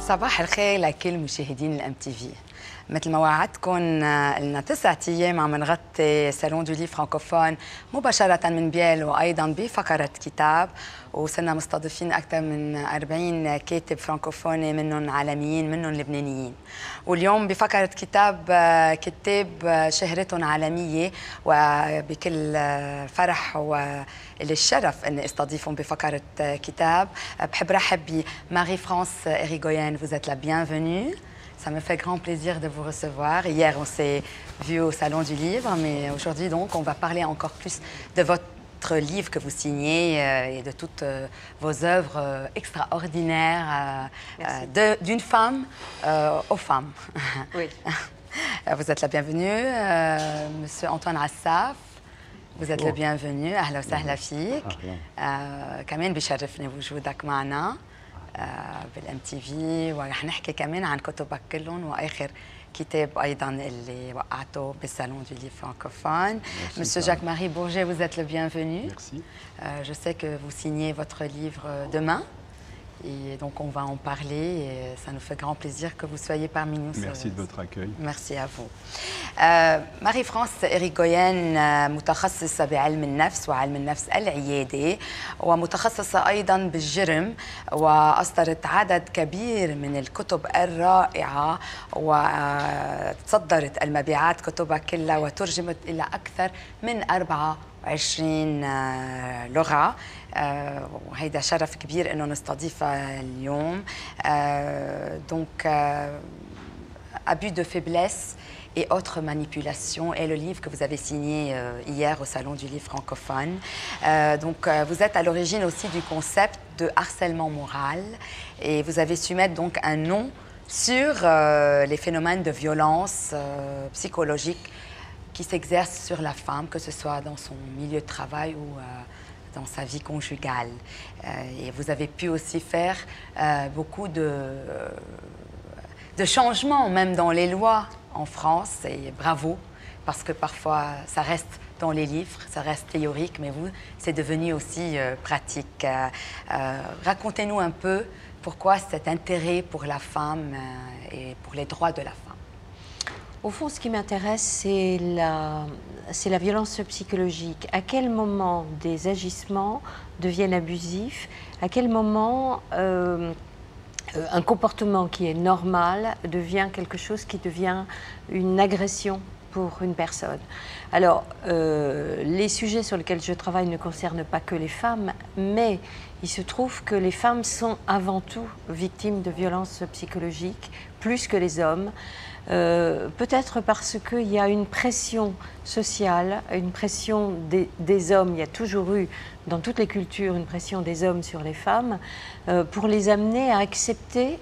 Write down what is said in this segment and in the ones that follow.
صباح الخير لكل مشاهدين الام تي في. مثل ما وعدتكم لنا 9 ايام عم نغطي سالون دو لي فرانكوفون مباشره من بيال وايضا بفقره كتاب، وصرنا مستضيفين اكثر من 40 كاتب فرانكوفوني، منهم عالميين منهم لبنانيين. واليوم بفقره كتاب كتاب شهرتهم عالميه، وبكل فرح وللشرف اني استضيفهم بفقره كتاب. بحب رحب بماري فرانس إريغوين. Vous êtes la bienvenue. Ça me fait grand plaisir de vous recevoir. Hier, on s'est vu au Salon du Livre, mais aujourd'hui, donc, on va parler encore plus de votre livre que vous signez et de toutes vos œuvres extraordinaires d'une femme aux femmes. Oui. Vous êtes la bienvenue. Monsieur Antoine Assaf, vous êtes le bienvenu. أهلا وسهلا فيك. كمان بيشرفني وجودك معنا بالام تي في، ورح نحكي كمان عن كتبك كلهم واخر كتاب ايضا اللي وقعته بالsalon du livre francophone. Monsieur Jacques-Marie Bourget, vous êtes le bienvenu. Merci. Je sais que vous signez votre livre demain. Et donc on va en parler et ça nous fait grand plaisir que vous soyez parmi nous. Merci de votre accueil. Merci à vous. ماري فرانس إريغوين متخصصة بعلم النفس وعلم النفس العيادي، ومتخصصة أيضا بالجرم، وأصدرت عدد كبير من الكتب الرائعة، وتصدرت المبيعات كتبها كلها وترجمت إلى أكثر من 24 لغة. وهيدا شرف كبير انه نستضيفها اليوم. Donc abus de faiblesse et autres manipulations est le livre que vous avez signé hier au Salon du Livre francophone. Donc vous êtes à l'origine aussi du concept de harcèlement moral et vous avez su mettre donc un nom sur les phénomènes de violence psychologique qui s'exercent sur la femme, que ce soit dans son milieu de travail ou dans sa vie conjugale. Et vous avez pu aussi faire beaucoup de changements, même dans les lois en France, et bravo, parce que parfois ça reste dans les livres, ça reste théorique, mais vous, c'est devenu aussi pratique. Racontez-nous un peu pourquoi cet intérêt pour la femme et pour les droits de la femme. Au fond, ce qui m'intéresse, c'est la violence psychologique. À quel moment des agissements deviennent abusifs? À quel moment un comportement qui est normal devient quelque chose qui devient une agression pour une personne? Alors, les sujets sur lesquels je travaille ne concernent pas que les femmes, mais il se trouve que les femmes sont avant tout victimes de violences psychologiques, plus que les hommes. Peut-être parce qu'il y a une pression sociale, une pression des hommes. Il y a toujours eu, dans toutes les cultures, une pression des hommes sur les femmes pour les amener à accepter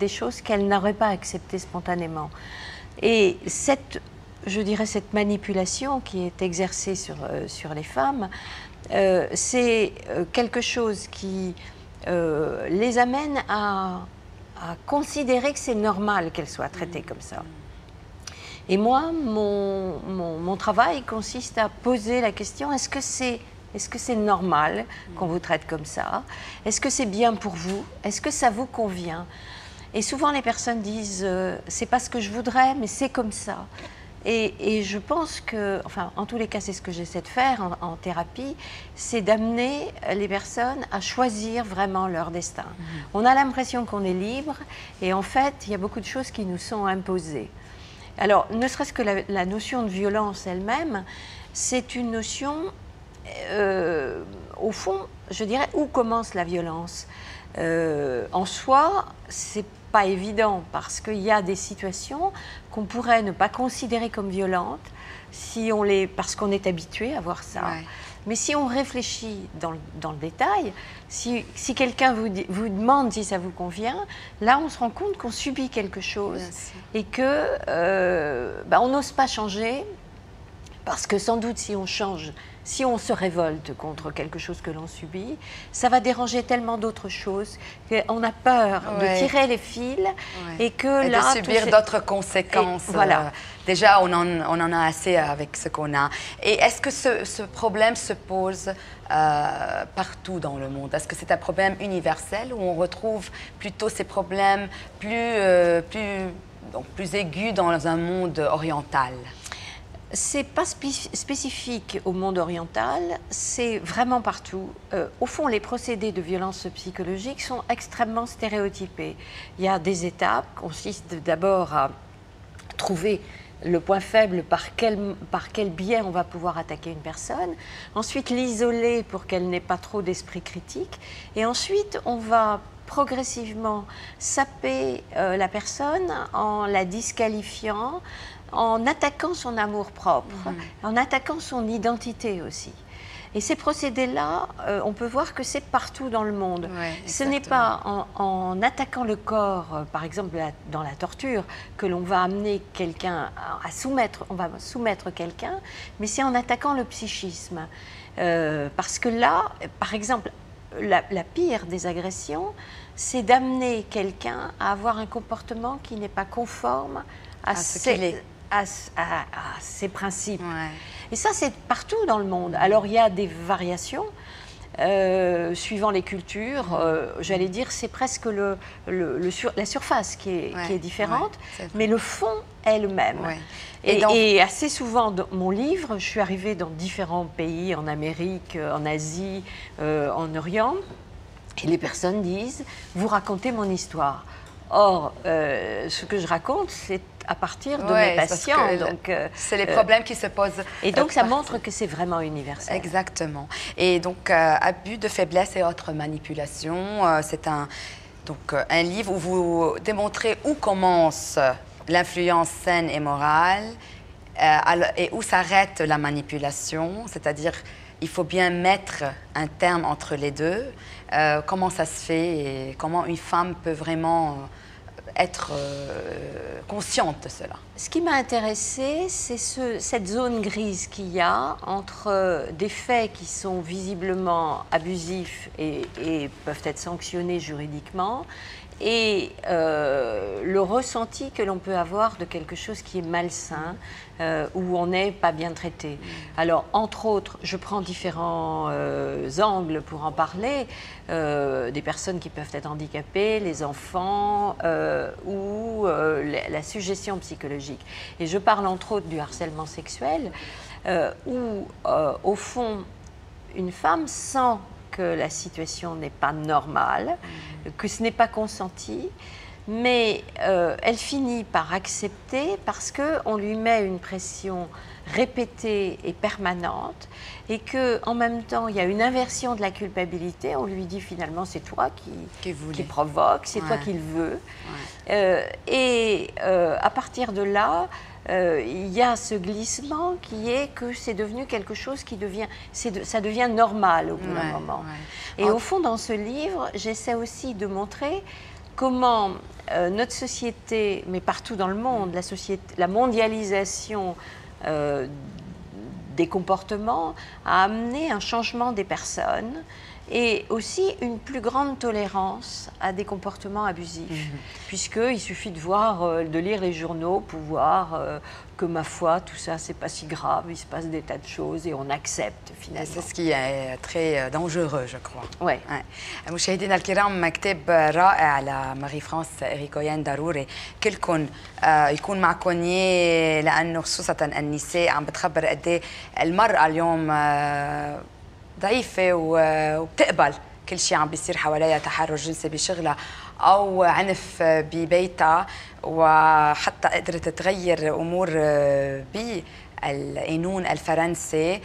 des choses qu'elles n'auraient pas acceptées spontanément. Et je dirais cette manipulation qui est exercée sur les femmes, c'est quelque chose qui les amène à considérer que c'est normal qu'elle soit traitée comme ça. Et moi, mon travail consiste à poser la question, est-ce que c'est normal qu'on vous traite comme ça? Est-ce que c'est bien pour vous? Est-ce que ça vous convient? Et souvent les personnes disent, c'est pas ce que je voudrais, mais c'est comme ça. Et je pense que, enfin, en tous les cas, c'est ce que j'essaie de faire en thérapie, c'est d'amener les personnes à choisir vraiment leur destin. On a l'impression qu'on est libre, et en fait, il y a beaucoup de choses qui nous sont imposées. Alors, ne serait-ce que la notion de violence elle-même, c'est une notion, au fond, je dirais, où commence la violence? En soi, c'est pas évident parce qu'il y a des situations qu'on pourrait ne pas considérer comme violentes parce qu'on est habitué à voir ça. Ouais. Mais si on réfléchit dans le détail, si quelqu'un vous demande si ça vous convient, là on se rend compte qu'on subit quelque chose et que on n'ose pas changer Parce que sans doute, si on change, si on se révolte contre quelque chose que l'on subit, ça va déranger tellement d'autres choses qu'on a peur de tirer les fils et que de subir d'autres conséquences. Voilà. Déjà, on en a assez avec ce qu'on a. Et est-ce que ce problème se pose partout dans le monde? Est-ce que c'est un problème universel ou on retrouve plutôt ces problèmes plus aigus dans un monde oriental? C'est pas spécifique au monde oriental, c'est vraiment partout. Au fond, les procédés de violence psychologique sont extrêmement stéréotypés. Il y a des étapes qui consistent d'abord à trouver le point faible par quel biais on va pouvoir attaquer une personne, ensuite l'isoler pour qu'elle n'ait pas trop d'esprit critique, et ensuite on va progressivement saper la personne en la disqualifiant, en attaquant son amour-propre, en attaquant son identité aussi. Et ces procédés-là, on peut voir que c'est partout dans le monde. Ce n'est pas en attaquant le corps, par exemple dans la torture, que l'on va amener quelqu'un à soumettre, on va soumettre quelqu'un, mais c'est en attaquant le psychisme. Parce que là, par exemple, la pire des agressions, c'est d'amener quelqu'un à avoir un comportement qui n'est pas conforme à ses principes. Et ça, c'est partout dans le monde. Alors, il y a des variations suivant les cultures. J'allais dire, c'est presque la surface qui est différente, mais le fond est le même. Et assez souvent, dans mon livre, je suis arrivée dans différents pays, en Amérique, en Asie, en Orient, et les personnes disent « vous racontez mon histoire ». Or, ce que je raconte, c'est à partir de mes patients. C'est les problèmes qui se posent. Et donc, ça montre que c'est vraiment universel. Exactement. Et donc, abus de faiblesse et autres manipulations, c'est un livre où vous démontrez où commence l'influence saine et morale et où s'arrête la manipulation, c'est-à-dire il faut bien mettre un terme entre les deux. Comment ça se fait et comment une femme peut vraiment être consciente de cela. Ce qui m'a intéressée, c'est cette zone grise qu'il y a entre des faits qui sont visiblement abusifs et peuvent être sanctionnés juridiquement et le ressenti que l'on peut avoir de quelque chose qui est malsain, où on n'est pas bien traité. Alors, entre autres, je prends différents angles pour en parler, des personnes qui peuvent être handicapées, les enfants ou la suggestion psychologique. Et je parle entre autres du harcèlement sexuel, où, au fond, une femme sent que la situation n'est pas normale, que ce n'est pas consenti, mais elle finit par accepter parce qu'on lui met une pression répétée et permanente et qu'en même temps, il y a une inversion de la culpabilité. On lui dit finalement, c'est toi qui provoque, c'est toi qui le veux. À partir de là, il y a ce glissement qui est que c'est devenu quelque chose qui devient, ça devient normal au bout d'un moment. Et au fond, dans ce livre, j'essaie aussi de montrer comment notre société, mais partout dans le monde, la mondialisation des comportements a amené un changement des personnes et aussi une plus grande tolérance à des comportements abusifs. Puisqu'il suffit de lire les journaux pour voir que, ma foi, tout ça, c'est pas si grave, il se passe des tas de choses et on accepte finalement. C'est ce qui est très dangereux, je crois. Oui. مشاهدينا الكرام، كتاب رائع لماري فرانس إريكويان، ضروري كلكم يكون معكم إياه، لأنه خصوصا النساء عم بتخبر قد إيه المرأة اليوم ضعيفة وبتقبل كل شيء عم بيصير حواليها، تحرش جنسي بشغلها أو عنف ببيتها، وحتى قدرت تغير أمور بالقانون الفرنسي.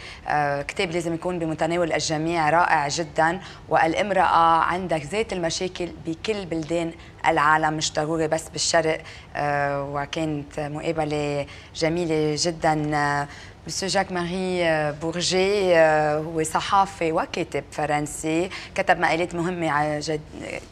كتاب لازم يكون بمتناول الجميع، رائع جدا. والامرأة عندك ذات المشاكل بكل بلدان العالم، مش ضروري بس بالشرق. وكانت مقابلة جميلة جدا مسيو جاك ماري بورجي هو صحافي وكاتب فرنسي، كتب مقالات مهمة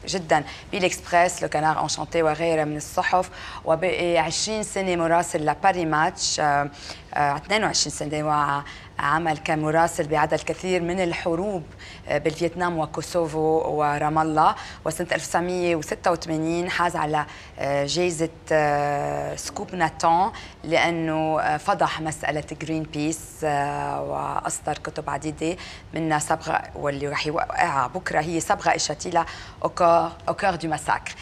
جدا بالإكسبريس، لو كانار انشانتي وغيرها من الصحف، وبقي 20 سنة مراسل لباري ماتش، 22 سنة عمل كمراسل بعدد الكثير من الحروب بالفيتنام وكوسوفو ورام الله. وسنة 1986 حاز على جائزة سكوب ناتان لأنه فضح مسألة جرين بيس وأصدر كتب عديدة منها صبغة واللي رح يوقعها بكرة هي صبغة إشاتيلا au cœur du massacre.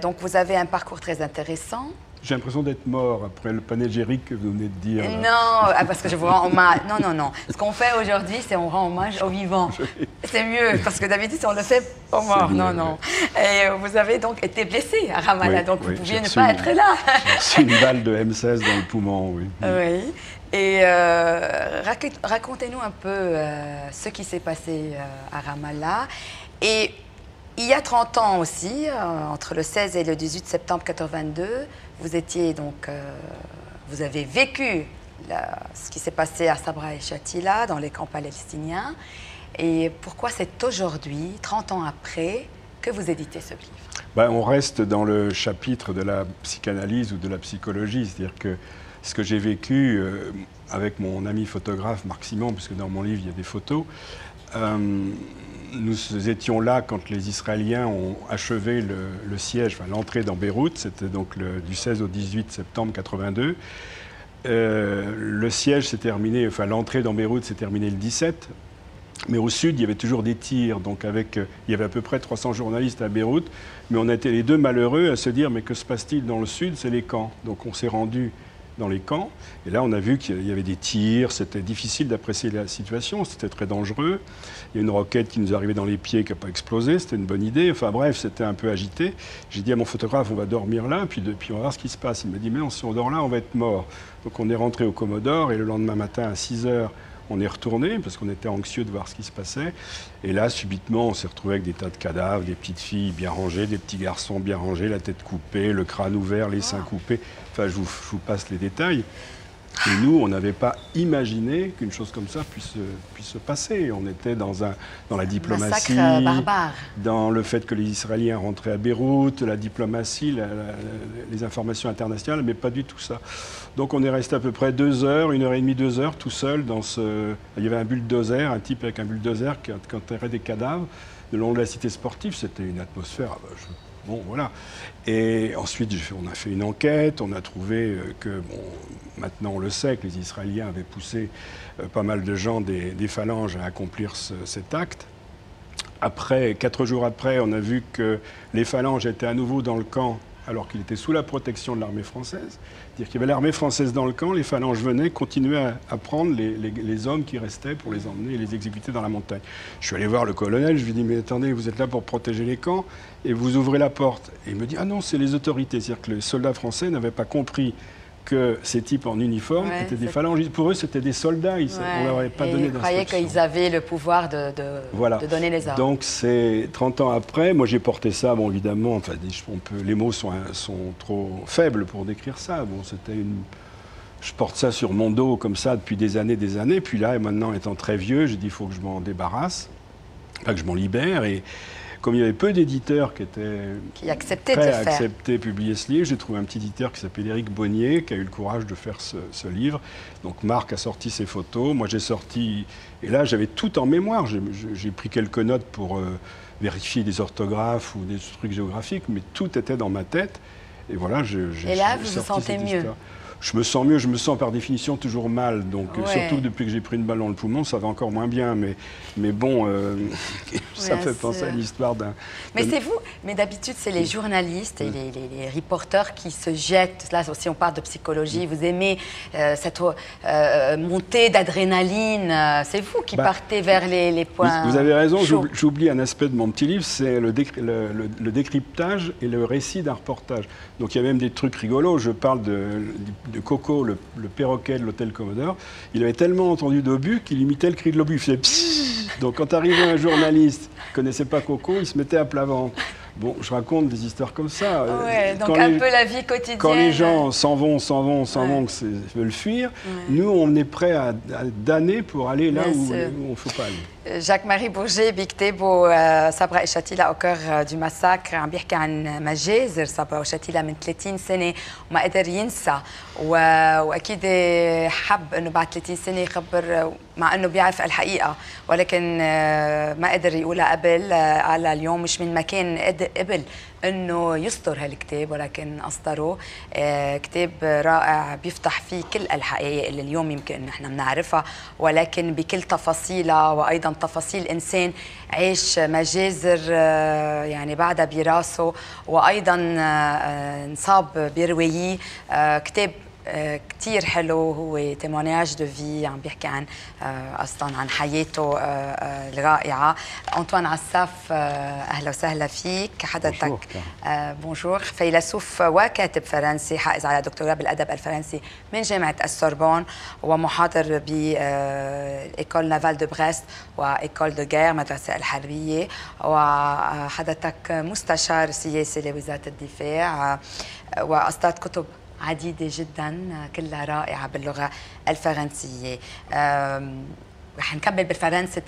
Donc vous avez un parcours très intéressant. J'ai l'impression d'être mort après le panégyrique que vous venez de dire. Non, parce que je vous rends hommage. Non, non, non. Ce qu'on fait aujourd'hui, c'est on rend hommage aux vivants. C'est mieux, parce que d'habitude, on le fait aux morts. Non, non. Et vous avez donc été blessé à Ramallah, oui, donc vous pouviez ne pas être là. C'est une balle de M16 dans le poumon, oui. Oui. Et racontez-nous un peu ce qui s'est passé à Ramallah. Et il y a 30 ans aussi, entre le 16 et le 18 septembre 82, vous étiez donc, vous avez vécu ce qui s'est passé à Sabra et Shatila dans les camps palestiniens. Et pourquoi c'est aujourd'hui, 30 ans après, que vous éditez ce livre? Ben, on reste dans le chapitre de la psychanalyse ou de la psychologie, c'est-à-dire que ce que j'ai vécu avec mon ami photographe Marc Simon, puisque dans mon livre il y a des photos, nous étions là quand les Israéliens ont achevé le siège, enfin l'entrée dans Beyrouth, c'était donc du 16 au 18 septembre 82. Le siège s'est terminé, enfin l'entrée dans Beyrouth s'est terminée le 17, mais au sud il y avait toujours des tirs, donc il y avait à peu près 300 journalistes à Beyrouth, mais on était les deux malheureux à se dire mais que se passe-t-il dans le sud, c'est les camps. Donc on s'est rendu dans les camps, et là on a vu qu'il y avait des tirs, c'était difficile d'apprécier la situation, c'était très dangereux. Il y a une roquette qui nous arrivait dans les pieds qui n'a pas explosé, c'était une bonne idée, enfin bref, c'était un peu agité. J'ai dit à mon photographe, on va dormir là, puis on va voir ce qui se passe. Il m'a dit, mais non, si on dort là, on va être mort. Donc on est rentré au Commodore, et le lendemain matin à 6 h, on est retourné, parce qu'on était anxieux de voir ce qui se passait. Et là, subitement, on s'est retrouvé avec des tas de cadavres, des petites filles bien rangées, des petits garçons bien rangés, la tête coupée, le crâne ouvert, les seins coupés. Enfin, je vous passe les détails. Et nous, on n'avait pas imaginé qu'une chose comme ça puisse se passer. On était dans la diplomatie, massacre barbare, dans le fait que les Israéliens rentraient à Beyrouth, la diplomatie, les informations internationales, mais pas du tout ça. Donc on est resté à peu près 2 heures, 1h30, 2 heures, tout seul dans ce... Il y avait un bulldozer, un type avec un bulldozer qui enterrait des cadavres le long de la cité sportive. C'était une atmosphère... Bon, voilà. Et ensuite, on a fait une enquête, on a trouvé que, bon, maintenant on le sait, que les Israéliens avaient poussé pas mal de gens des phalanges à accomplir cet acte. Après, 4 jours après, on a vu que les phalanges étaient à nouveau dans le camp, alors qu'il était sous la protection de l'armée française. C'est-à-dire qu'il y avait l'armée française dans le camp, les phalanges venaient, continuaient à prendre les hommes qui restaient pour les emmener et les exécuter dans la montagne. Je suis allé voir le colonel, je lui ai dit, mais attendez, vous êtes là pour protéger les camps et vous ouvrez la porte. Et il me dit, ah non, c'est les autorités. C'est-à-dire que les soldats français n'avaient pas compris que ces types en uniforme étaient des phalangistes. Pour eux, c'était des soldats. On ne leur avait pas donné d'instructions. Ils croyaient qu'ils avaient le pouvoir de donner les ordres. Donc, c'est 30 ans après. Moi, j'ai porté ça, bon, évidemment, enfin, les mots sont trop faibles pour décrire ça. Bon, je porte ça sur mon dos comme ça depuis des années. Puis là, maintenant, étant très vieux, j'ai dit, il faut que je m'en débarrasse, que je m'en libère. Et comme il y avait peu d'éditeurs qui acceptaient de publier ce livre, j'ai trouvé un petit éditeur qui s'appelle Éric Bonnier, qui a eu le courage de faire ce livre. Donc Marc a sorti ses photos, moi j'ai sorti... Et là, j'avais tout en mémoire. J'ai pris quelques notes pour vérifier des orthographes ou des trucs géographiques, mais tout était dans ma tête. Et voilà, Et là, vous vous sentez mieux? Je me sens mieux, je me sens par définition toujours mal. Donc, surtout depuis que j'ai pris une balle dans le poumon, ça va encore moins bien. Mais bon, ça fait penser à l'histoire d'un... Mais c'est vous, mais d'habitude, c'est les journalistes et les reporters qui se jettent. Là aussi, on parle de psychologie. Vous aimez cette montée d'adrénaline. C'est vous qui partez vers les points. Vous avez raison, j'oublie un aspect de mon petit livre, c'est le décryptage et le récit d'un reportage. Donc, il y a même des trucs rigolos. Je parle de Coco, le perroquet de l'hôtel Commodore. Il avait tellement entendu d'obus qu'il imitait le cri de l'obus. Il faisait pssst. Donc quand arrivait un journaliste qui ne connaissait pas Coco, il se mettait à plat ventre. Bon, je raconte des histoires comme ça. Ouais, donc un peu la vie quotidienne. Quand les gens s'en vont, veulent fuir, nous, on est prêts à damner pour aller là où on ne faut pas aller. جاك-ماري بورجي بكتابه صبرا وشتيلة أوكر دو ماساكر عم بيحكي عن مجازر صبرا وشتيلة من 30 سنة وما قدر ينسى وأكيد حب إنه بعد 30 سنة يخبر مع إنه بيعرف الحقيقة ولكن ما قدر يقولها قبل على اليوم مش من مكان قبل انه يصدر هالكتاب ولكن اصدره كتاب رائع بيفتح فيه كل الحقائق اللي اليوم يمكن ان احنا بنعرفها ولكن بكل تفاصيلها وايضا تفاصيل انسان عاش مجازر يعني بعدها براسه وايضا انصاب بروايه كتاب كتير حلو هو تيمونياج دو في عم بيحكي عن اصلا عن حياته الرائعه. أنطوان عساف اهلا وسهلا فيك حضرتك. بونجور. فيلسوف وكاتب فرنسي حائز على دكتوراه بالادب الفرنسي من جامعه السوربون ومحاضر بإيكول نافال دو بريست وإيكول دو غير مدرسه الحربيه وحضرتك مستشار سياسي لوزاره الدفاع واصدرت كتب عديدة جدا كلها رائعة باللغة الفرنسية. رح نكمل بالفرنسي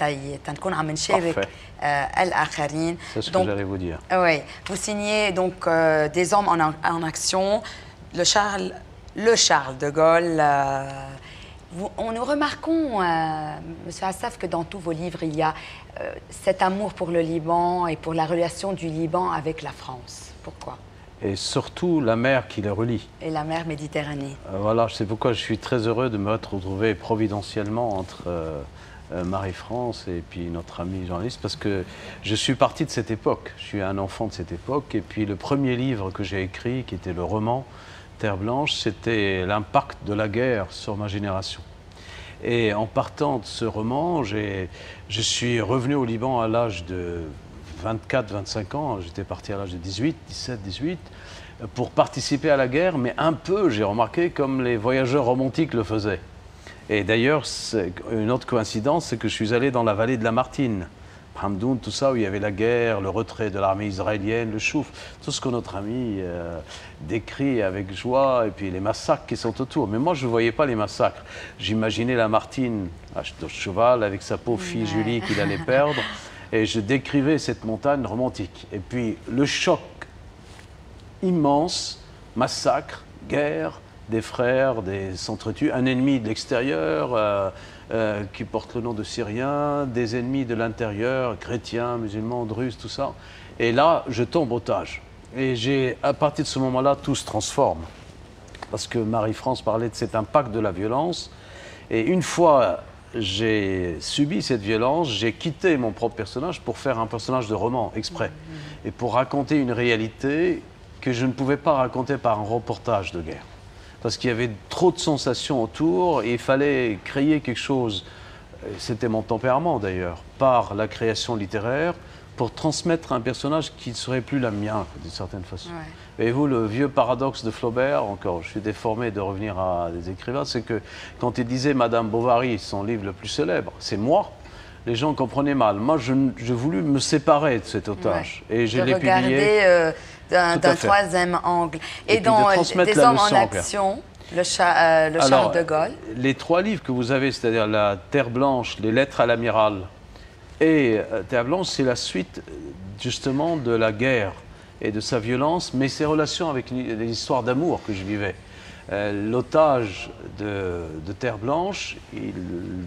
تنكون عم نشارك الآخرين. C'est ce que j'allais vous dire. Oui, vous signez donc des hommes en action, le Charles de Gaulle. Nous remarquons, Monsieur Assaf, que dans tous vos livres, il y a cet amour pour le Liban et pour la relation du Liban avec la France. Pourquoi ? Et surtout la mer qui les relie. Et la mer Méditerranée. Voilà, c'est pourquoi je suis très heureux de me retrouver providentiellement entre Marie-France et puis notre ami journaliste, parce que je suis parti de cette époque, je suis un enfant de cette époque, et puis le premier livre que j'ai écrit, qui était le roman Terre Blanche, c'était l'impact de la guerre sur ma génération. Et en partant de ce roman, je suis revenu au Liban à l'âge de 24-25 ans, j'étais parti à l'âge de 17-18, pour participer à la guerre, mais un peu, j'ai remarqué, comme les voyageurs romantiques le faisaient. Et d'ailleurs, une autre coïncidence, c'est que je suis allé dans la vallée de la Martine, Hamdoun, tout ça, où il y avait la guerre, le retrait de l'armée israélienne, le chouf, tout ce que notre ami décrit avec joie, et puis les massacres qui sont autour. Mais moi, je ne voyais pas les massacres. J'imaginais la Martine à cheval, avec sa pauvre fille Julie qu'il allait perdre. Et je décrivais cette montagne romantique. Et puis le choc immense, massacre, guerre, des frères, des s'entretuent, un ennemi de l'extérieur qui porte le nom de Syriens, des ennemis de l'intérieur, chrétiens, musulmans, druzes, tout ça. Et là, je tombe otage. Et à partir de ce moment-là, tout se transforme. Parce que Marie-France parlait de cet impact de la violence. Et une fois j'ai subi cette violence, j'ai quitté mon propre personnage pour faire un personnage de roman, exprès. Et pour raconter une réalité que je ne pouvais pas raconter par un reportage de guerre. Parce qu'il y avait trop de sensations autour et il fallait créer quelque chose, c'était mon tempérament d'ailleurs, par la création littéraire, pour transmettre un personnage qui ne serait plus la mienne, d'une certaine façon. Ouais. Et vous, le vieux paradoxe de Flaubert, encore, je suis déformé de revenir à des écrivains, c'est que quand il disait Madame Bovary, son livre le plus célèbre, c'est moi, les gens comprenaient mal. Moi, j'ai voulu me séparer de cet otage. Ouais. Et je l'ai publié. D'un troisième angle. Et dans Des hommes en action, le Charles de Gaulle. Les trois livres que vous avez, c'est-à-dire La Terre Blanche, Les Lettres à l'Amiral, et Terre Blanche, c'est la suite justement de la guerre et de sa violence, mais ses relations avec les histoires d'amour que je vivais. L'otage de Terre Blanche, il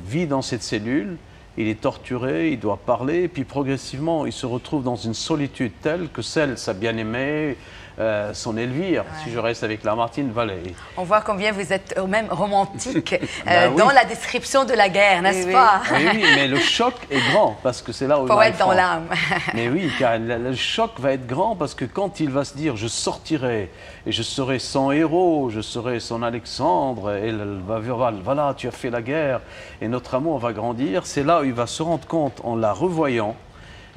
vit dans cette cellule, il est torturé, il doit parler, et puis progressivement, il se retrouve dans une solitude telle que celle, sa bien-aimée, son Elvire, si je reste avec Lamartine Vallée. On voit combien vous êtes même romantique dans la description de la guerre, n'est-ce pas? Oui, mais le choc est grand, parce que c'est là où il faut être dans l'âme. Mais oui, car le choc va être grand, parce que quand il va se dire « je sortirai, et je serai son héros, je serai son Alexandre », et elle va dire « voilà, tu as fait la guerre, et notre amour va grandir », c'est là où il va se rendre compte, en la revoyant,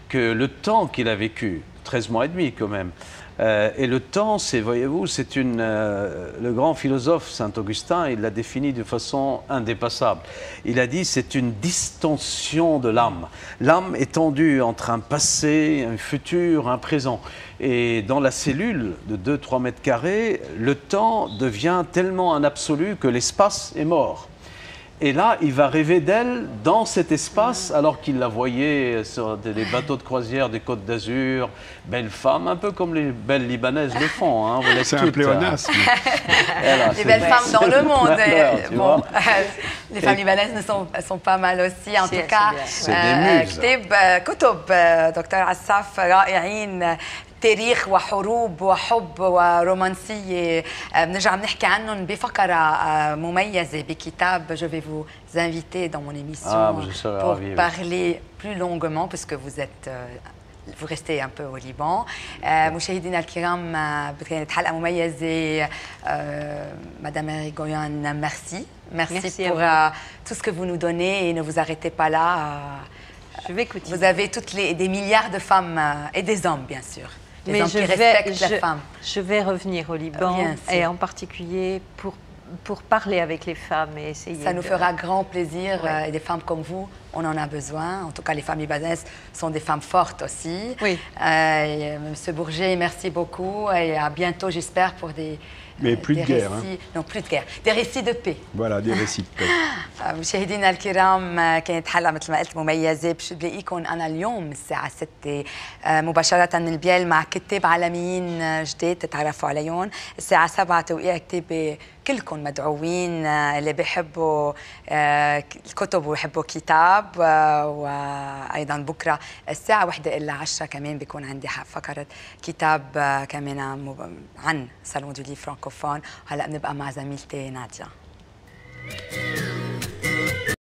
que le temps qu'il a vécu, 13 mois et demi quand même, Et le temps, c'est, voyez-vous, c'est le grand philosophe Saint-Augustin, il l'a défini de façon indépassable. Il a dit c'est une distension de l'âme. L'âme est tendue entre un passé, un futur, un présent. Et dans la cellule de 2-3 mètres carrés, le temps devient tellement un absolu que l'espace est mort. Et là, il va rêver d'elle dans cet espace, alors qu'il la voyait sur des bateaux de croisière des Côtes d'Azur, belle femme, un peu comme les belles Libanaises le font. Hein, c'est un pléonasme. Les belles femmes dans le monde. Bon, les femmes libanaises sont pas mal aussi. En tout cas, c'est des muses. كتب دكتور عساف رائعين. تاريخ وحروب وحب ورومانسية بنرجع بنحكي عنهم بفقرة مميزة بكتاب. Je vais vous inviter dans mon émission pour parler plus longuement puisque vous restez un peu au Liban. مشاهدينا الكرام كانت حلقة مميزة. Madame Irigoyen, merci. Merci pour tout ce que vous nous donnez et ne vous arrêtez pas là. Je vais continuer. Vous avez des milliards de femmes et des hommes, bien sûr. Des hommes qui respectent la femme. Je vais revenir au Liban et en particulier pour parler avec les femmes et essayer. Ça nous fera grand plaisir et des femmes comme vous, on en a besoin. En tout cas, les femmes libanaises sont des femmes fortes aussi. Oui. Monsieur Bourget, merci beaucoup et à bientôt, j'espère, pour des. Mais plus de guerre. Non, plus de guerre. Des récits de paix. Voilà, des récits de paix. مشاهدينا الكرام كانت حلقة مثل ما قلت مميزة. بلاقيكم أنا اليوم الساعة 6 مباشرة من البيال مع كتاب عالميين جداد تتعرفوا عليهم. الساعة 7 توقيع كتابي. كلكم مدعوين اللي بيحبوا الكتب ويحبوا كتاب. وأيضا بكرة الساعة 1:10 كمان بيكون عندي فقرة كتاب كمان عن صالون دو ليف فرانكوفون. هلا بنبقى مع زميلتي نادية.